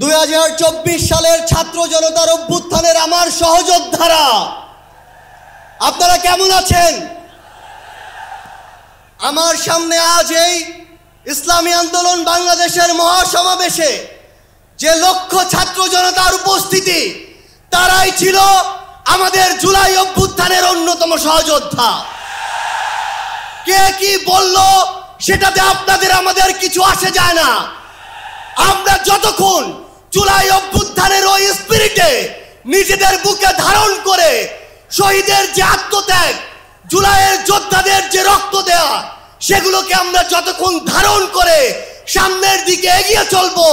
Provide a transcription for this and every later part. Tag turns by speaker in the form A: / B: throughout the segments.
A: 2024 সালের ছাত্র জনতার অভ্যুত্থানের আমার সহযোদ্ধারা, আপনারা কেমন আছেন? আমার সামনে আজ এই ইসলামী আন্দোলন বাংলাদেশের মহাসমাবেশে যে লক্ষ ছাত্র জনতার উপস্থিতি, তারাই ছিল আমাদের জুলাই অভ্যুত্থানের অন্যতম সহযোদ্ধা। কে কি বলল সেটাতে আপনাদের আমাদের কিছু আসে যায় না। আমরা যতক্ষণ জুলাই অভ্যুত্থানের ওই স্পিরিটে নিজেদের বুকে ধারণ করে শহীদের যে আত্মত্যাগ, জুলাইয়ের যোদ্ধাদের যে রক্ত দেওয়া, সেগুলোকে আমরা যতক্ষণ ধারণ করে সামনের দিকে এগিয়ে চলবো,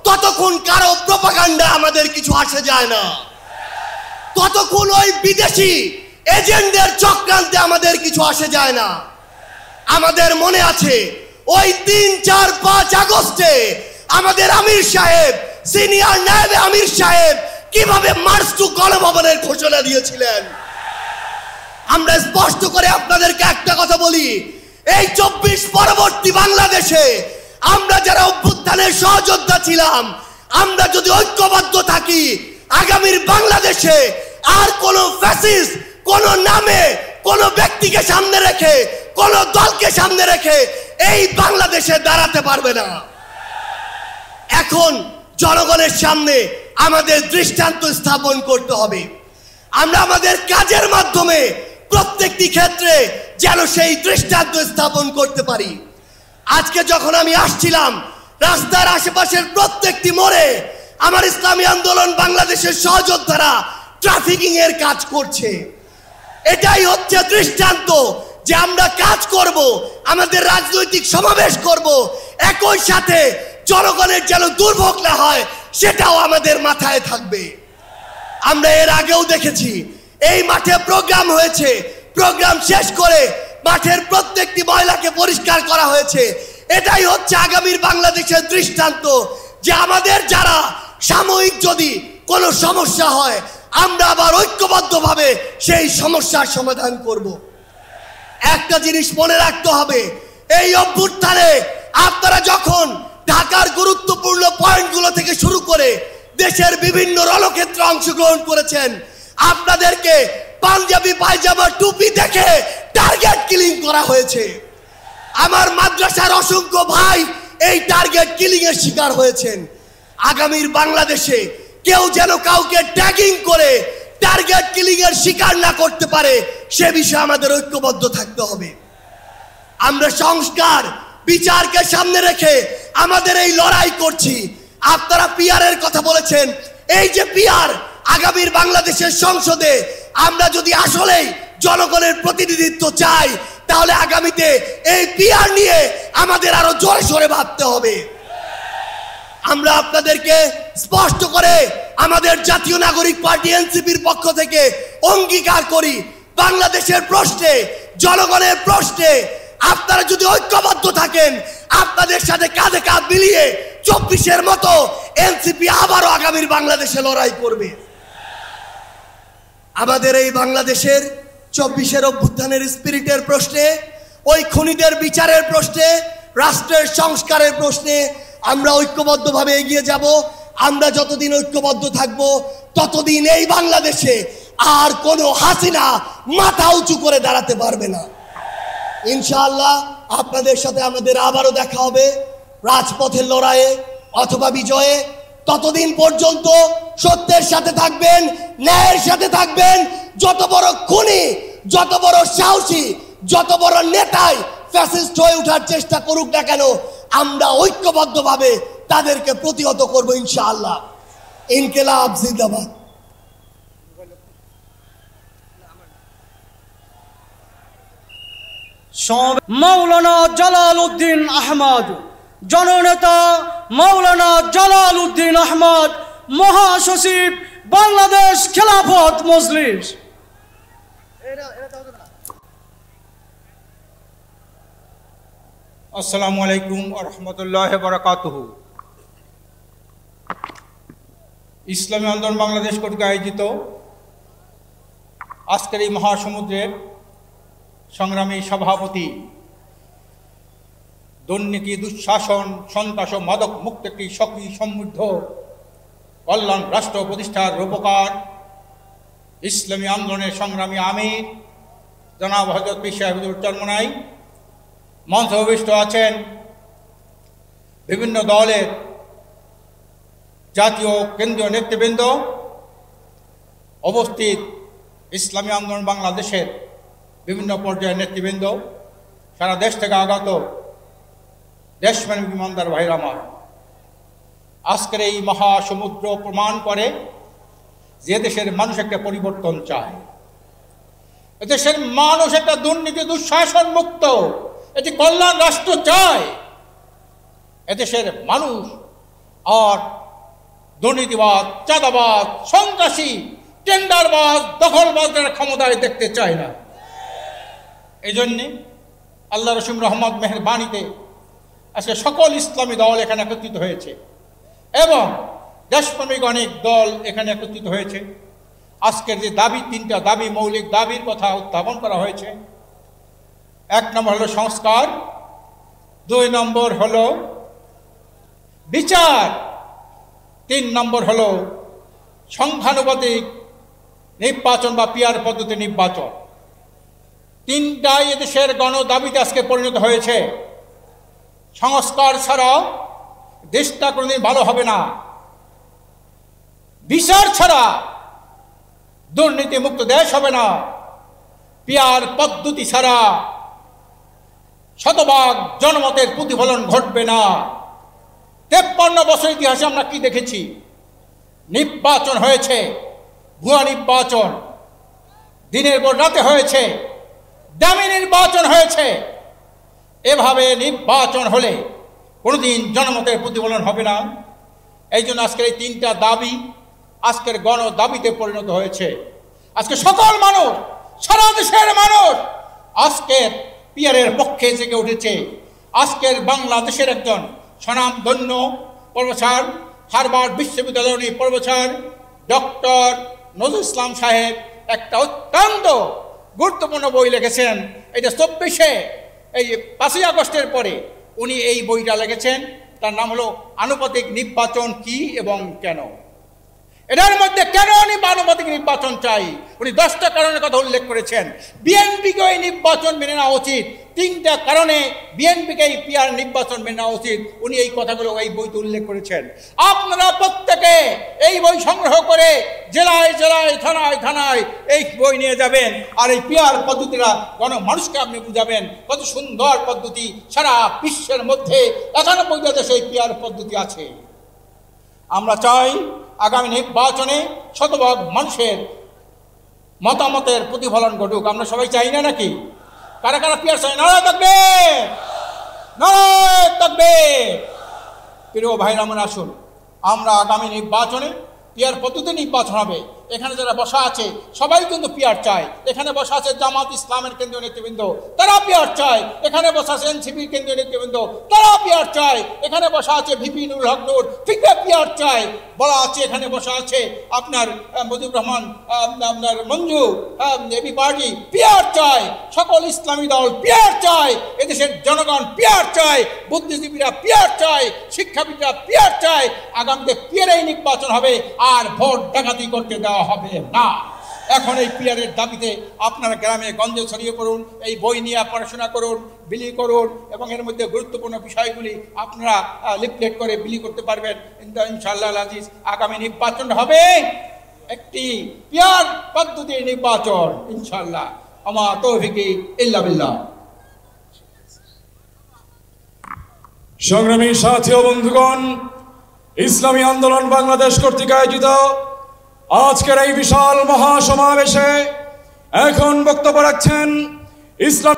A: ততক্ষণ কারো প্রপাগান্ডা আমাদের কিছু আসে যায় না। ততক্ষণ ওই বিদেশি এজেন্টদের চক্রান্তে আমাদের কিছু আসে যায় না। আমাদের মনে আছে ওই 3, 4, 5 আগস্টে আমাদের আমির সাহেব, সিনিয়র নায়েবে আমির সাহেব কিভাবে মার্চ টু গণভবনের ঘোষণা দিয়েছিলেন। আমরা স্পষ্ট করে আপনাদেরকে একটা কথা বলি, এই 24 পরবর্তী বাংলাদেশে আমরা যারা অভ্যুত্থানের সহযোদ্ধা ছিলাম, আমরা যদি ঐক্যবদ্ধ থাকি, আগামীর বাংলাদেশে আর কোন ফ্যাসিস্ট কোন নামে কোন ব্যক্তিকে সামনে রেখে, কোন দলকে সামনে রেখে এই বাংলাদেশে দাঁড়াতে পারবে না। এখন জনগণের সামনে আমাদের দৃষ্টান্ত স্থাপন করতে হবে। আমরা আমাদের কাজের মাধ্যমে প্রত্যেকটি ক্ষেত্রে যেন সেই দৃষ্টান্ত স্থাপন করতে পারি। আজকে যখন আমি আসছিলাম, রাস্তার আশেপাশের প্রত্যেকটি মোড়ে আমার ইসলামী আন্দোলন বাংলাদেশের সহযোদ্ধারা ট্রাফিকিং এর কাজ করছে। এটাই হচ্ছে দৃষ্টান্ত যে আমরা কাজ করব, আমাদের রাজনৈতিক সমাবেশ করব, একই সাথে জনগণের যেন দুর্ভোগ না হয় সেটাও আমাদের মাথায় থাকবে। আমরা এর আগেও দেখেছি এই মাঠে প্রোগ্রাম হয়েছে, প্রোগ্রাম শেষ করে মাঠের প্রত্যেকটি ময়লাকে পরিষ্কার করা হয়েছে। এটাই হচ্ছে আগামীর বাংলাদেশের দৃষ্টান্ত যে আমাদের যারা সাময়িক যদি কোনো সমস্যা হয়, আমরা আবার ঐক্যবদ্ধভাবে সেই সমস্যার সমাধান করব। একটা জিনিস মনে রাখতে হবে, এই অভ্যুত্থানে আপনারা যখন ঢাকার গুরুত্বপূর্ণ পয়েন্টগুলো থেকে শুরু করে দেশের বিভিন্ন রণক্ষেত্রে অংশগ্রহণ করেছেন, আপনাদেরকে পাঞ্জাবি পায়জামা টুপি দেখে টার্গেট কিলিং করা হয়েছে। আমার মাদ্রাসার অসংখ্য ভাই এই টার্গেট কিলিং এর শিকার হয়েছেন। আগামীর বাংলাদেশে কেউ যেন কাউকে ট্যাগিং করে টার্গেট কিলিং এর শিকার না করতে পারে, সে বিষয়ে আমাদের ঐক্যবদ্ধ থাকতে হবে। আমরা সংস্কার বিচারকে সামনে রেখে আমাদের এই লড়াই করছি। আপনারা পিআর এর কথা বলেছেন, এই যে পিআর, আগামীর বাংলাদেশের সংসদে আমরা যদি আসলেই জনগণের প্রতিনিধিত্ব চাই, তাহলে আগামীতে এই পিআর নিয়ে আমাদের আরো জোরে সোরে ভাবতে হবে। আমরা আপনাদেরকে স্পষ্ট করে আমাদের জাতীয় নাগরিক পার্টি এনসিপির পক্ষ থেকে অঙ্গীকার করি, বাংলাদেশের প্রশ্নে, জনগণের প্রশ্নে আপনারা যদি ঐক্যবদ্ধ থাকেন, আপনাদের সাথে কাঁধে কাঁধ মিলিয়ে 24-এর মতো এনসিপি আবারও আগামীর বাংলাদেশে লড়াই করবে। আমাদের এই বাংলাদেশের 24-এর অভ্যুত্থানের স্পিরিটের প্রশ্নে, ওই খুনিদের বিচারের প্রশ্নে, রাষ্ট্রের সংস্কারের প্রশ্নে আমরা ঐক্যবদ্ধভাবে এগিয়ে যাব। আমরা যতদিন ঐক্যবদ্ধ থাকব, ততদিন এই বাংলাদেশে আর কোনো হাসিনা মাথা উঁচু করে দাঁড়াতে পারবে না। ইনশাআল্লাহ আপনাদের সাথে আমাদের আবারও দেখা হবে রাজপথের লড়াইয়ে অথবা বিজয়ে। ততদিন পর্যন্ত সত্যের সাথে থাকবেন, ন্যায়ের সাথে থাকবেন। যত বড় খুনি, যত বড় সাহসী, যত বড় নেতাই ফ্যাসিস্ট হয়ে ওঠার চেষ্টা করুক না কেন, আমরা ঐক্যবদ্ধভাবে তাদেরকে প্রতিহত করব ইনশাআল্লাহ। ইনকিলাব জিন্দাবাদ।
B: মাওলানা জালাল উদ্দিন আহমদ, জননেতা মাওলানা জালাল উদ্দিন আহমদ, মহাসচিব বাংলাদেশ খেলাফত মজলিস।
C: আসসালামু আলাইকুম ওয়া রাহমাতুল্লাহি ওয়া বারাকাতুহু। ইসলামী আন্দোলন বাংলাদেশ কর্তৃক আয়োজিত আজকের এই মহাসমুদ্রের সংগ্রামী সভাপতি, দুর্নীতি, দুঃশাসন, সন্ত্রাস ও মাদক মুক্ত একটি সক্রিয় সমৃদ্ধ কল্যাণ রাষ্ট্র প্রতিষ্ঠার রূপকার, ইসলামী আন্দোলনের সংগ্রামী আমির জনাব হযরত পীর সাহেব হুজুর চরমোনাই, মঞ্চে উপবিষ্ট আছেন বিভিন্ন দলের জাতীয় কেন্দ্রীয় নেতৃবৃন্দ, উপস্থিত ইসলামী আন্দোলন বাংলাদেশের বিভিন্ন পর্যায়ের নেতৃবৃন্দ, সারা দেশ থেকে আগত দেশপ্রেমিক ইমানদার ভাইরা আমার, আজকের এই মহাসমুদ্র প্রমাণ করে যে দেশের মানুষ একটা পরিবর্তন চায়, এদেশের মানুষ একটা দুর্নীতি দুঃশাসন মুক্ত একটি কল্যাণ রাষ্ট্র চায়। এদেশের মানুষ আর দুর্নীতিবাদ, চাঁদাবাদ, সন্ত্রাসী, টেন্ডারবাজ, দখলবাজদের ক্ষমতায় দেখতে চায় না। এই জন্যে আল্লাহ রসুল রহমত মেহেরবানিতে আজকে সকল ইসলামী দল এখানে একত্রিত হয়েছে এবং দেশপ্রেমিক অনেক দল এখানে একত্রিত হয়েছে। আজকের যে দাবি, তিনটা দাবি, মৌলিক দাবির কথা উত্থাপন করা হয়েছে। 1 নম্বর হলো সংস্কার, 2 নম্বর হলো বিচার, 3 নম্বর হলো সংখ্যানুপাতিক নির্বাচন বা পিয়ার পদ্ধতি নির্বাচন। তিনটাই এদেশের গণদাবিতে আজকে পরিণত হয়েছে। সংস্কার ছাড়া দেশটা কোনোদিন ভালো হবে না, বিচার ছাড়া দুর্নীতি মুক্ত দেশ হবে না, পিয়ার পদ্ধতি ছাড়া শতভাগ জনমতের প্রতিফলন ঘটবে না। 53 বছর ইতিহাসে আমরা কি দেখেছি? নির্বাচন হয়েছে, ভুয়া নির্বাচন, দিনের পর রাতে হয়েছে, দামি নির্বাচন হয়েছে। এভাবে নির্বাচন হলে কোনোদিন জনমতের প্রতিফলন হবে না। এই জন্য আজকের এই তিনটা দাবি আজকের গণ দাবিতে পরিণত হয়েছে। আজকে সকল মানুষ, সারা দেশের মানুষ আজকের পিয়ারের পক্ষে জেগে উঠেছে। আজকের বাংলাদেশের একজন স্বনামধন্য প্রফেসর, হার্ভার্ড বিশ্ববিদ্যালয়ের প্রফেসর ডক্টর নজরুল ইসলাম সাহেব একটা অত্যন্ত গুরুত্বপূর্ণ বই লিখেছেন। এটা 24 এই 5ই আগস্টের পরে উনি এই বইটা লিখেছেন। তার নাম হলো আনুপাতিক নির্বাচন কি এবং কেন। এটার মধ্যে কেন উনি আনুপাতিক নির্বাচন চাই, উনি 10টা কারণের কথা উল্লেখ করেছেন। বিএনপিকে এই নির্বাচন মেনে নেওয়া উচিত। 3টা কারণে বিএনপিকে এই পিয়ার নির্বাচন মেনে নেওয়া উচিত। উনি এই কথাগুলো এই বইতে উল্লেখ করেছেন। আপনারা প্রত্যেকে এই বই সংগ্রহ করে জেলায় জেলায়, থানায় থানায় এই বই নিয়ে যাবেন। আর এই পিয়ার পদ্ধতিটা মানুষকে আপনি বুঝাবেন কত সুন্দর পদ্ধতি। সারা বিশ্বের মধ্যে 91টা দেশে এই পিয়ার পদ্ধতি আছে। আমরা চাই আগামী নির্বাচনে শতভাগ মানুষের মতামতের প্রতিফলন ঘটুক। আমরা সবাই চাই না নাকি? কারা কারা পিয়ার চাই? নারায় থাকবে, নারায় থাকবে। প্রিয় ভাইরা আমার, আসুন আমরা আগামী নির্বাচনে পিয়ার পদ্ধতি নির্বাচন হবে। এখানে যারা বসা আছে সবাই কিন্তু পিয়ার চায়। এখানে বসা আছে জামাত ইসলামের কেন্দ্রীয় নেতৃবৃন্দ, তারা পিয়ার চায়। এখানে বসা আছে এনসিপির কেন্দ্রীয় নেতৃবৃন্দ, তারা পিয়ার চায়। এখানে বসা আছে ভিপি নুরুল হক নূর, ফিকে পিয়ার চায়। বলা আছে এখানে বসা আছে আপনার মুজিবুর রহমান, আপনার মঞ্জু, এবি পার্টি পিয়ার চায়। সকল ইসলামী দল পিয়ার চায়। এদেশের জনগণ পিয়ার চায়, বুদ্ধিজীবীরা পিয়ার চায়, শিক্ষাবিদরা পিয়ার চায়। আগামীতে পিয়ারেই নির্বাচন হবে, আর ভোট ডাকাতি করতে দেওয়া হবে না। এখন এই পিয়ারের দাবিতে আপনারা গ্রামে গঞ্জে ছড়িয়ে পড়ুন, এই বই নিয়ে পড়াশোনা করুন, বিলি করুন এবং এর মধ্যে গুরুত্বপূর্ণ বিষয়গুলি আপনারা লিফলেট করে বিলি করতে পারবেন। ইনশাআল্লাহ আজিজ আগামী নির্বাচন হবে একটি পিয়ার পদ্ধতির নির্বাচন ইনশাআল্লাহ। আমা তৌফিকি ইল্লা বিল্লাহ।
D: সংগ্রামী সাথী ও বন্ধুগণ, ইসলামী আন্দোলন বাংলাদেশ কর্তৃক আয়োজিত আজকের এই বিশাল মহাসমাবেশে এখন বক্তব্য রাখছেন ইসলাম